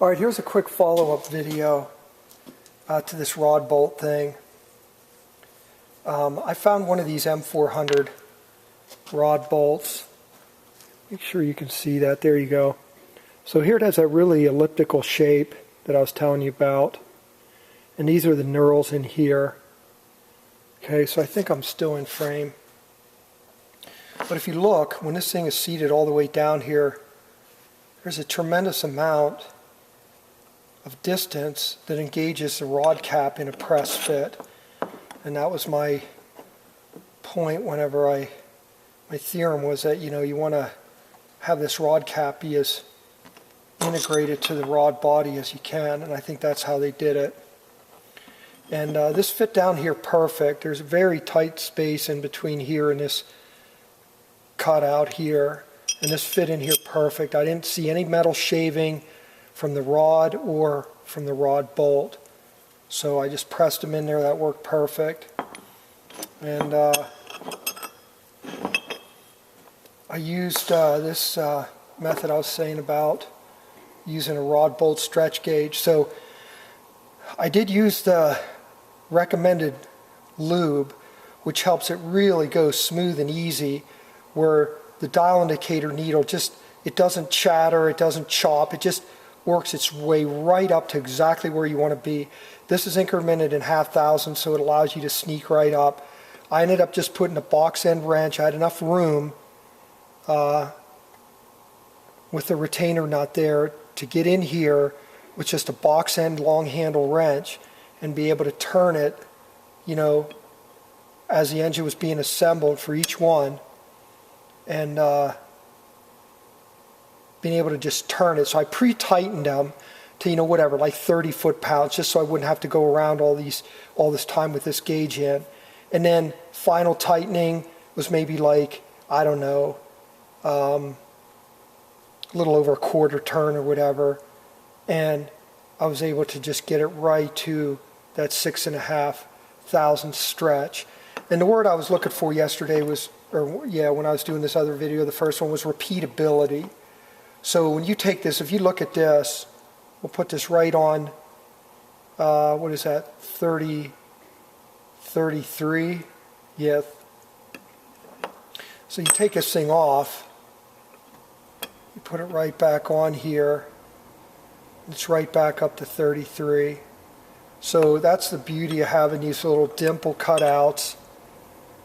Alright, here's a quick follow-up video to this rod bolt thing. I found one of these M400 rod bolts. Make sure you can see that. There you go. So here it has a really elliptical shape that I was telling you about. And these are the knurls in here. Okay, so I think I'm still in frame. But if you look, when this thing is seated all the way down here, there's a tremendous amount of distance that engages the rod cap in a press fit. And that was my point whenever my theorem was that, you want to have this rod cap be as integrated to the rod body as you can, and I think that's how they did it. And this fit down here perfect. There's a very tight space in between here and this cutout here, and this fit in here perfect. I didn't see any metal shaving from the rod or from the rod bolt, so I just pressed them in there. That worked perfect. And I used this method I was saying about using a rod bolt stretch gauge. So I did use the recommended lube, which helps it really go smooth and easy, where the dial indicator needle it doesn't chatter, it doesn't chop, it just works its way right up to exactly where you want to be. This is incremented in 0.5 so it allows you to sneak right up. I ended up just putting a box end wrench. I had enough room with the retainer nut there to get in here with just a box end long handle wrench and be able to turn it, as the engine was being assembled for each one, and being able to just turn it. So I pre-tightened them to, whatever, like 30 foot-pounds, just so I wouldn't have to go around all this time with this gauge in. And then final tightening was maybe like, I don't know, a little over a quarter turn or whatever, and I was able to just get it right to that 6,500 stretch. And the word I was looking for yesterday was, when I was doing this other video, the first one was repeatability. So when you take this, if you look at this, we'll put this right on, what is that, 33, yeah. So you take this thing off, you put it right back on here, it's right back up to 33. So that's the beauty of having these little dimple cutouts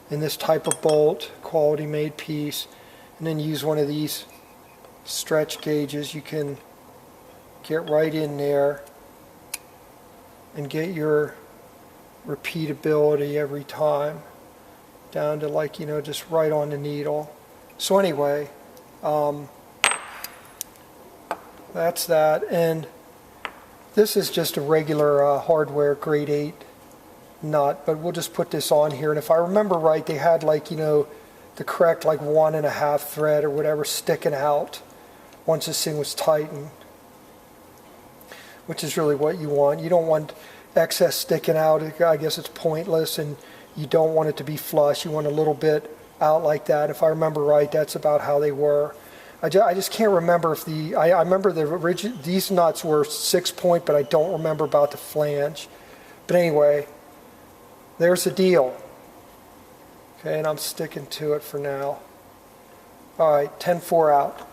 in this type of bolt, quality made piece, and then use one of these stretch gauges. You can get right in there and get your repeatability every time down to just right on the needle. So anyway, that's that. And this is just a regular hardware grade 8 nut, but we'll just put this on here. And if I remember right, they had the correct 1.5 thread or whatever sticking out once this thing was tightened, which is really what you want. You don't want excess sticking out. I guess it's pointless, and you don't want it to be flush. You want a little bit out like that. If I remember right, that's about how they were. I just can't remember if I remember these nuts were 6-point, but I don't remember about the flange. But anyway, there's the deal. Okay, and I'm sticking to it for now. All right, 10-4 out.